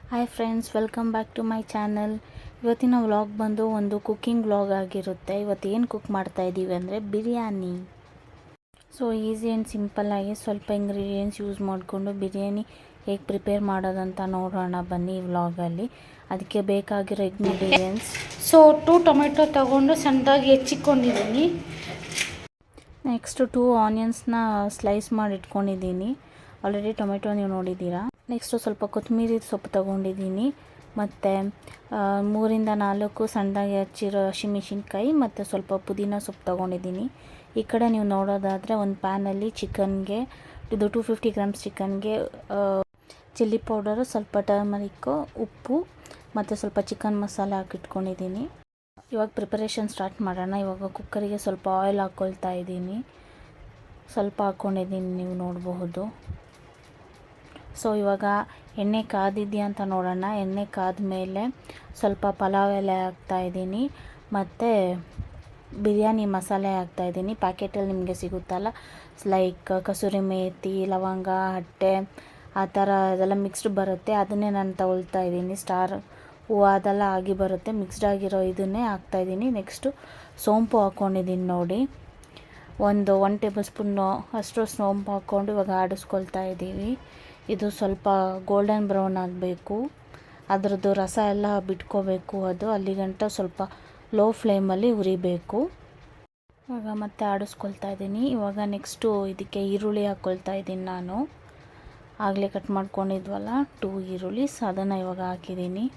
Hi friends, welcome back to my channel. ಇವತ್ತಿನ vlog ಬಂದು ಒಂದು ಕುಕ್ಕಿಂಗ್ ವ್ಲಾಗ್ ಆಗಿರುತ್ತೆ. ಇವತ್ತು ಏನು ಕುಕ್ ಮಾಡ್ತಾ ಇದ್ದೀವಿ ಅಂದರೆ ಬಿರಿಯಾನಿ. ಸೊ ಈಸಿ ಆ್ಯಂಡ್ ಸಿಂಪಲ್ಲಾಗಿ ಸ್ವಲ್ಪ ಇಂಗ್ರೀಡಿಯೆಂಟ್ಸ್ ಯೂಸ್ ಮಾಡಿಕೊಂಡು ಬಿರಿಯಾನಿ ಹೇಗೆ ಪ್ರಿಪೇರ್ ಮಾಡೋದಂತ ನೋಡೋಣ ಬನ್ನಿ ಈ ವ್ಲಾಗಲ್ಲಿ. ಅದಕ್ಕೆ ಬೇಕಾಗಿರೋ ಇಂಗ್ರೀಡಿಯೆಂಟ್ಸ್, ಸೊ 2 ಟೊಮೆಟೊ ತಗೊಂಡು ಸಣ್ಣದಾಗಿ ಹೆಚ್ಚಿಕೊಂಡಿದ್ದೀನಿ. ನೆಕ್ಸ್ಟ್ 2 ಆನಿಯನ್ಸ್ನ ಸ್ಲೈಸ್ ಮಾಡಿ ಇಟ್ಕೊಂಡಿದ್ದೀನಿ. ಆಲ್ರೆಡಿ ಟೊಮೆಟೊ ನೀವು ನೋಡಿದ್ದೀರಾ. ನೆಕ್ಸ್ಟು ಸ್ವಲ್ಪ ಕೊತ್ತಂಬರಿ ಸೊಪ್ಪು ತೊಗೊಂಡಿದ್ದೀನಿ, ಮತ್ತು 3-4 ಸಣ್ಣದಾಗಿ ಹಚ್ಚಿರೋ ಹಸಿಮೆಣ್ಸಿನ್ಕಾಯಿ ಮತ್ತು ಸ್ವಲ್ಪ ಪುದೀನ ಸೊಪ್ಪು ತೊಗೊಂಡಿದ್ದೀನಿ. ಈ ಕಡೆ ನೀವು ನೋಡೋದಾದರೆ ಒಂದು ಪ್ಯಾನಲ್ಲಿ ಚಿಕನ್ಗೆ, ಇದು 250 ಗ್ರಾಮ್ಸ್ ಚಿಕನ್ಗೆ ಚಿಲ್ಲಿ ಪೌಡರು, ಸ್ವಲ್ಪ ಟರ್ಮರಿಕ್ಕು, ಉಪ್ಪು ಮತ್ತು ಸ್ವಲ್ಪ ಚಿಕನ್ ಮಸಾಲೆ ಹಾಕಿಟ್ಕೊಂಡಿದ್ದೀನಿ. ಇವಾಗ ಪ್ರಿಪರೇಷನ್ ಸ್ಟಾರ್ಟ್ ಮಾಡೋಣ. ಇವಾಗ ಕುಕ್ಕರಿಗೆ ಸ್ವಲ್ಪ ಆಯಿಲ್ ಹಾಕ್ಕೊಳ್ತಾ ಇದ್ದೀನಿ. ಸ್ವಲ್ಪ ಹಾಕ್ಕೊಂಡಿದ್ದೀನಿ, ನೀವು ನೋಡಬಹುದು. ಸೊ ಇವಾಗ ಎಣ್ಣೆ ಕಾದಿದೆಯಾ ಅಂತ ನೋಡೋಣ. ಎಣ್ಣೆ ಕಾದ ಮೇಲೆ ಸ್ವಲ್ಪ ಪಲಾವ್ ಎಲೆ ಹಾಕ್ತಾಯಿದ್ದೀನಿ ಮತ್ತು ಬಿರಿಯಾನಿ ಮಸಾಲೆ ಹಾಕ್ತಾಯಿದ್ದೀನಿ. ಪ್ಯಾಕೆಟಲ್ಲಿ ನಿಮಗೆ ಸಿಗುತ್ತಲ್ಲ, ಲೈಕ್ ಕಸೂರಿ ಮೇಥಿ, ಲವಂಗ, ಹಟ್ಟೆ, ಆ ಥರ ಅದೆಲ್ಲ ಮಿಕ್ಸ್ಡ್ ಬರುತ್ತೆ. ಅದನ್ನೇ ನಾನು ತಗೊಳ್ತಾ ಇದ್ದೀನಿ. ಸ್ಟಾರ್ ಹೂವು ಅದೆಲ್ಲ ಆಗಿ ಬರುತ್ತೆ, ಮಿಕ್ಸ್ಡ್ ಆಗಿರೋ ಇದನ್ನೇ ಹಾಕ್ತಾಯಿದ್ದೀನಿ. ನೆಕ್ಸ್ಟು ಸೋಂಪು ಹಾಕ್ಕೊಂಡಿದ್ದೀನಿ ನೋಡಿ, 1 ಟೇಬಲ್ ಸ್ಪೂನು ಅಷ್ಟು ಸೋಂಪು ಹಾಕ್ಕೊಂಡು ಇವಾಗ ಆಡಿಸ್ಕೊಳ್ತಾ ಇದ್ದೀವಿ. ಇದು ಸ್ವಲ್ಪ ಗೋಲ್ಡನ್ ಬ್ರೌನ್ ಆಗಬೇಕು, ಅದರದ್ದು ರಸ ಎಲ್ಲ ಬಿಟ್ಕೋಬೇಕು. ಅದು ಅಲ್ಲಿಗಂಟ ಸ್ವಲ್ಪ ಲೋ ಫ್ಲೇಮಲ್ಲಿ ಹುರಿಬೇಕು. ಇವಾಗ ಮತ್ತೆ ಆಡಿಸ್ಕೊಳ್ತಾ ಇದ್ದೀನಿ. ಇವಾಗ ನೆಕ್ಸ್ಟು ಇದಕ್ಕೆ ಈರುಳ್ಳಿ ಹಾಕ್ಕೊಳ್ತಾ ಇದ್ದೀನಿ. ನಾನು ಆಗಲೇ ಕಟ್ ಮಾಡ್ಕೊಂಡಿದ್ವಲ್ಲ 2 ಈರುಳ್ಳಿ, ಅದನ್ನು ಇವಾಗ ಹಾಕಿದ್ದೀನಿ.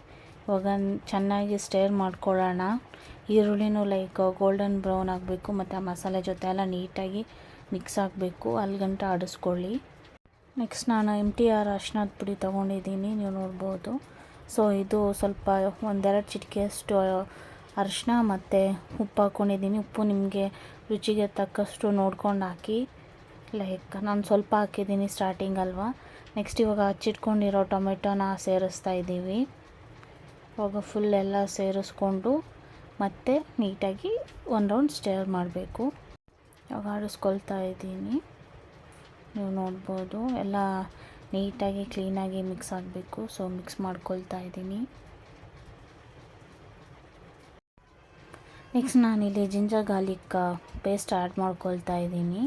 ಇವಾಗ ಚೆನ್ನಾಗಿ ಸ್ಟೇರ್ ಮಾಡ್ಕೊಳ್ಳೋಣ. ಈರುಳ್ಳಿನೂ ಲೈಕ್ ಗೋಲ್ಡನ್ ಬ್ರೌನ್ ಆಗಬೇಕು ಮತ್ತು ಆ ಮಸಾಲೆ ಜೊತೆ ಎಲ್ಲ ನೀಟಾಗಿ ಮಿಕ್ಸ್ ಆಗಬೇಕು. ಅಲ್ಲಿಗಂಟ ಆಡಿಸ್ಕೊಳ್ಳಿ. ನೆಕ್ಸ್ಟ್ ನಾನು MTR ಅರಿಶಿನದ ಪುಡಿ ತೊಗೊಂಡಿದ್ದೀನಿ, ನೀವು ನೋಡ್ಬೋದು. ಸೊ ಇದು ಸ್ವಲ್ಪ 1-2 ಚಿಟಿಕೆಯಷ್ಟು ಅರಿಶಿನ ಮತ್ತು ಉಪ್ಪು ಹಾಕ್ಕೊಂಡಿದ್ದೀನಿ. ಉಪ್ಪು ನಿಮಗೆ ರುಚಿಗೆ ತಕ್ಕಷ್ಟು ನೋಡ್ಕೊಂಡು ಹಾಕಿ. ಲೈಕ್ ನಾನು ಸ್ವಲ್ಪ ಹಾಕಿದ್ದೀನಿ ಸ್ಟಾರ್ಟಿಂಗ್ ಅಲ್ವಾ. ನೆಕ್ಸ್ಟ್ ಇವಾಗ ಹಚ್ಚಿಟ್ಕೊಂಡಿರೋ ಟೊಮೆಟೊನ ಸೇರಿಸ್ತಾ ಇದ್ದೀವಿ. ಇವಾಗ ಫುಲ್ ಎಲ್ಲ ಸೇರಿಸ್ಕೊಂಡು ಮತ್ತೆ ನೀಟಾಗಿ 1 ರೌಂಡ್ ಸ್ಟೇರ್ ಮಾಡಬೇಕು. ಇವಾಗ ಆಡಿಸ್ಕೊಳ್ತಾ ಇದ್ದೀನಿ, ನೀವು ನೋಡ್ಬೋದು. ಎಲ್ಲ ನೀಟಾಗಿ ಕ್ಲೀನಾಗಿ ಮಿಕ್ಸ್ ಆಗಬೇಕು. ಸೊ ಮಿಕ್ಸ್ ಮಾಡ್ಕೊಳ್ತಾ ಇದ್ದೀನಿ. ನೆಕ್ಸ್ಟ್ ನಾನಿಲ್ಲಿ ಜಿಂಜರ್ ಗಾರ್ಲಿಕ್ ಪೇಸ್ಟ್ ಆ್ಯಡ್ ಮಾಡ್ಕೊಳ್ತಾ ಇದ್ದೀನಿ,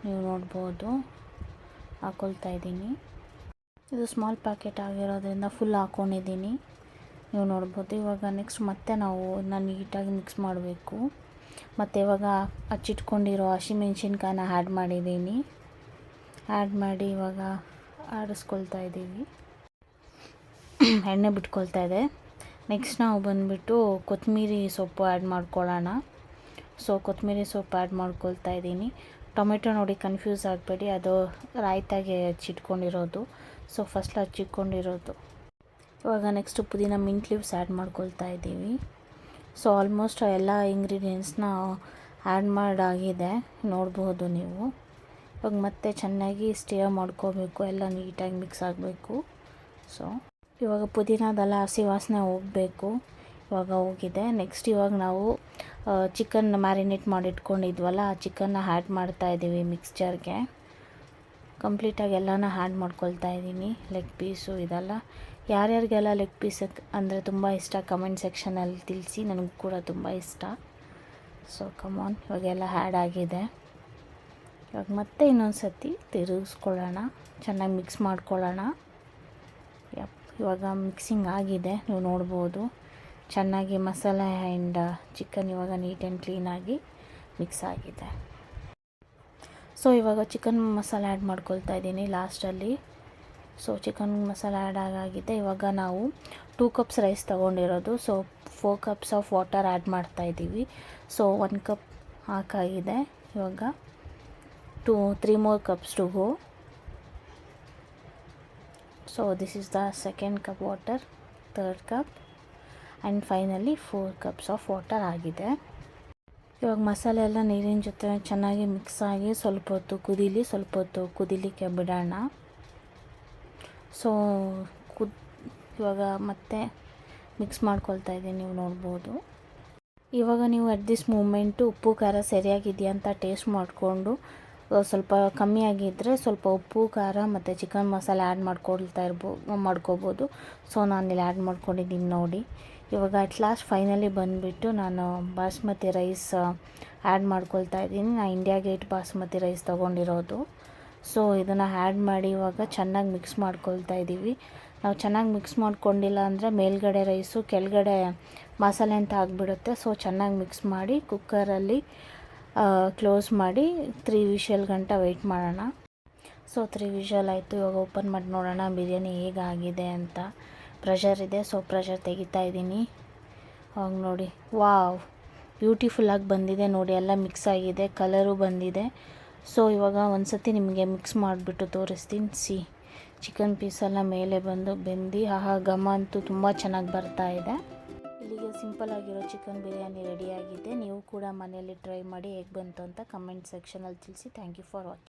ನೀವು ನೋಡ್ಬೋದು. ಹಾಕ್ಕೊಳ್ತಾ ಇದ್ದೀನಿ. ಇದು ಸ್ಮಾಲ್ ಪ್ಯಾಕೆಟ್ ಆಗಿರೋದ್ರಿಂದ ಫುಲ್ ಹಾಕ್ಕೊಂಡಿದ್ದೀನಿ, ನೀವು ನೋಡ್ಬೋದು. ಇವಾಗ ನೆಕ್ಸ್ಟ್ ಮತ್ತೆ ನಾವು ಇದನ್ನ ನೀಟಾಗಿ ಮಿಕ್ಸ್ ಮಾಡಬೇಕು. ಮತ್ತು ಇವಾಗ ಹಚ್ಚಿಟ್ಕೊಂಡಿರೋ ಹಸಿಮೆಣ್ಸಿನ್ಕಾಯಿನ ಆ್ಯಡ್ ಮಾಡಿದ್ದೀನಿ. ಆ್ಯಡ್ ಮಾಡಿ ಇವಾಗ ಆಡಿಸ್ಕೊಳ್ತಾ ಇದ್ದೀವಿ. ಎಣ್ಣೆ ಬಿಟ್ಕೊಳ್ತಾ ಇದೆ. ನೆಕ್ಸ್ಟ್ ನಾವು ಬಂದುಬಿಟ್ಟು ಕೊತ್ತಂಬರಿ ಸೊಪ್ಪು ಆ್ಯಡ್ ಮಾಡ್ಕೊಳ್ಳೋಣ. ಸೊ ಕೊತ್ತಂಬರಿ ಸೊಪ್ಪು ಆ್ಯಡ್ ಮಾಡ್ಕೊಳ್ತಾ ಇದ್ದೀನಿ. ಟೊಮೆಟೊ ನೋಡಿ ಕನ್ಫ್ಯೂಸ್ ಆಗಬೇಡಿ, ಅದು ರಾಯ್ತಾಗೆ ಹಚ್ಚಿಟ್ಕೊಂಡಿರೋದು. So first ಹಚ್ಚಿಟ್ಕೊಂಡಿರೋದು. ಇವಾಗ ನೆಕ್ಸ್ಟು ಪುದೀನ ಮಿಂಟ್ ಲೀವ್ಸ್ ಆ್ಯಡ್ ಮಾಡ್ಕೊಳ್ತಾ ಇದ್ದೀವಿ. ಸೊ ಆಲ್ಮೋಸ್ಟ್ ಎಲ್ಲ ಇಂಗ್ರೀಡಿಯೆಂಟ್ಸ್ನ ಆ್ಯಡ್ ಮಾಡಾಗಿದೆ, ನೋಡ್ಬೋದು ನೀವು. ಇವಾಗ ಮತ್ತೆ ಚೆನ್ನಾಗಿ ಸ್ಟಿರ್ ಮಾಡ್ಕೋಬೇಕು, ಎಲ್ಲ ನೀಟಾಗಿ ಮಿಕ್ಸ್ ಆಗಬೇಕು. ಸೊ ಇವಾಗ ಪುದೀನದೆಲ್ಲ ಹಸಿ ವಾಸನೆ ಹೋಗಬೇಕು. ಇವಾಗ ಹೋಗಿದೆ. ನೆಕ್ಸ್ಟ್ ಇವಾಗ ನಾವು ಚಿಕನ್ ಮ್ಯಾರಿನೇಟ್ ಮಾಡಿಟ್ಕೊಂಡಿದ್ವಲ್ಲ, ಆ ಚಿಕನ್ನ ಆ್ಯಡ್ ಮಾಡ್ತಾ ಇದ್ದೀವಿ ಮಿಕ್ಸ್ಚರ್ಗೆ. ಕಂಪ್ಲೀಟಾಗಿ ಎಲ್ಲನೂ ಆ್ಯಡ್ ಮಾಡ್ಕೊಳ್ತಾ ಇದ್ದೀನಿ. ಲೆಗ್ ಪೀಸು ಇದೆಲ್ಲ, ಯಾರ್ಯಾರಿಗೆಲ್ಲ ಲೆಗ್ ಪೀಸ್ ಅಂದರೆ ತುಂಬ ಇಷ್ಟ ಕಮೆಂಟ್ ಸೆಕ್ಷನಲ್ಲಿ ತಿಳಿಸಿ, ನನಗೂ ಕೂಡ ತುಂಬ ಇಷ್ಟ. ಸೊ ಕಮಾನ್, ಇವಾಗೆಲ್ಲ ಆ್ಯಡ್ ಆಗಿದೆ. ಇವಾಗ ಮತ್ತೆ ಇನ್ನೊಂದು ಸರ್ತಿ ತಿರುಗಿಸ್ಕೊಳ್ಳೋಣ, ಚೆನ್ನಾಗಿ ಮಿಕ್ಸ್ ಮಾಡ್ಕೊಳ್ಳೋಣ. ಇವಾಗ ಮಿಕ್ಸಿಂಗ್ ಆಗಿದೆ, ನೀವು ನೋಡ್ಬೋದು. ಚೆನ್ನಾಗಿ ಮಸಾಲೆ ಆ್ಯಂಡ್ ಚಿಕನ್ ಇವಾಗ ನೀಟ್ ಆ್ಯಂಡ್ ಕ್ಲೀನಾಗಿ ಮಿಕ್ಸ್ ಆಗಿದೆ. ಸೊ ಇವಾಗ ಚಿಕನ್ ಮಸಾಲೆ ಆ್ಯಡ್ ಮಾಡ್ಕೊಳ್ತಾ ಇದ್ದೀನಿ ಲಾಸ್ಟಲ್ಲಿ. ಸೊ ಚಿಕನ್ ಮಸಾಲೆ ಆ್ಯಡ್ ಆಗಿದೆ. ಇವಾಗ ನಾವು 2 ಕಪ್ಸ್ ರೈಸ್ ತೊಗೊಂಡಿರೋದು. So 4 cups of water add ಮಾಡ್ತಾಯಿದ್ದೀವಿ. ಸೊ 1 ಕಪ್ ಹಾಕಾಗಿದೆ. ಇವಾಗ 3 more cups to go. So this is the second cup water, third cup, and finally 4 cups of water ಆಗಿದೆ. ಇವಾಗ ಮಸಾಲೆ ಎಲ್ಲ ನೀರಿನ ಜೊತೆ ಚೆನ್ನಾಗಿ ಮಿಕ್ಸ್ ಆಗಿ ಸ್ವಲ್ಪ ಹೊತ್ತು ಕುದಿಲಿಕ್ಕೆ ಬಿಡೋಣ. ಸೊ ಇವಾಗ ಮತ್ತೆ ಮಿಕ್ಸ್ ಮಾಡ್ಕೊಳ್ತಾ ಇದ್ದೀನಿ, ನೀವು ನೋಡ್ಬೋದು. ಇವಾಗ ನೀವು ಅಟ್ ದಿಸ್ ಮೂಮೆಂಟು ಉಪ್ಪು ಖಾರ ಸರಿಯಾಗಿದೆಯಾ ಅಂತ ಟೇಸ್ಟ್ ಮಾಡಿಕೊಂಡು ಸ್ವಲ್ಪ ಕಮ್ಮಿ ಆಗಿದ್ದರೆ ಸ್ವಲ್ಪ ಉಪ್ಪು ಖಾರ ಮತ್ತು ಚಿಕನ್ ಮಸಾಲೆ ಆ್ಯಡ್ ಮಾಡ್ಕೋಬೋದು. ಸೊ ನಾನಿಲ್ಲಿ ಆ್ಯಡ್ ಮಾಡ್ಕೊಂಡಿದ್ದೀನಿ ನೋಡಿ. ಇವಾಗ ಅಟ್ ಲಾಸ್ಟ್ ಫೈನಲಿ ಬಂದುಬಿಟ್ಟು ನಾನು ಬಾಸ್ಮತಿ ರೈಸ್ ಆ್ಯಡ್ ಮಾಡ್ಕೊಳ್ತಾ ಇದ್ದೀನಿ. ನಾನು ಇಂಡಿಯಾ ಗೇಟ್ ಬಾಸ್ಮತಿ ರೈಸ್ ತೊಗೊಂಡಿರೋದು. ಸೊ ಇದನ್ನು ಆ್ಯಡ್ ಮಾಡಿ ಇವಾಗ ಚೆನ್ನಾಗಿ ಮಿಕ್ಸ್ ಮಾಡ್ಕೊಳ್ತಾ ಇದ್ದೀವಿ. ನಾವು ಚೆನ್ನಾಗಿ ಮಿಕ್ಸ್ ಮಾಡ್ಕೊಂಡಿಲ್ಲ ಅಂದರೆ ಮೇಲ್ಗಡೆ ರೈಸು ಕೆಳಗಡೆ ಮಸಾಲೆ ಅಂತ ಆಗಿಬಿಡುತ್ತೆ. ಸೊ ಚೆನ್ನಾಗಿ ಮಿಕ್ಸ್ ಮಾಡಿ ಕುಕ್ಕರಲ್ಲಿ ಕ್ಲೋಸ್ ಮಾಡಿ 3 ವಿಷಲ್ ಗಂಟ ವೆಯ್ಟ್ ಮಾಡೋಣ. ಸೊ 3 ವಿಷಲ್ ಆಯಿತು. ಇವಾಗ ಓಪನ್ ಮಾಡಿ ನೋಡೋಣ ಬಿರಿಯಾನಿ ಹೇಗಾಗಿದೆ ಅಂತ. ಪ್ರೆಷರ್ ಇದೆ, ಸೊ ಪ್ರೆಷರ್ ತೆಗಿತಾ ಇದ್ದೀನಿ. ಅವಾಗ ನೋಡಿ, ವಾವ್, ಬ್ಯೂಟಿಫುಲ್ಲಾಗಿ ಬಂದಿದೆ ನೋಡಿ. ಎಲ್ಲ ಮಿಕ್ಸ್ ಆಗಿದೆ, ಕಲರು ಬಂದಿದೆ. ಸೊ ಇವಾಗ ಒಂದು ಸತಿ ನಿಮಗೆ ಮಿಕ್ಸ್ ಮಾಡಿಬಿಟ್ಟು ತೋರಿಸ್ತೀನಿ. ಚಿಕನ್ ಪೀಸೆಲ್ಲ ಮೇಲೆ ಬೆಂದು ಘಮ ಅಂತೂ ತುಂಬ ಚೆನ್ನಾಗಿ ಬರ್ತಾ ಇದೆ. ಇಲ್ಲಿಗೆ ಸಿಂಪಲ್ ಆಗಿರೋ ಚಿಕನ್ ಬಿರಿಯಾನಿ ರೆಡಿಯಾಗಿದೆ. ನೀವು ಕೂಡ ಮನೆಯಲ್ಲಿ ಟ್ರೈ ಮಾಡಿ ಹೇಗೆ ಬಂತು ಅಂತ ಕಮೆಂಟ್ ಸೆಕ್ಷನಲ್ಲಿ ತಿಳಿಸಿ. Thank you for watching.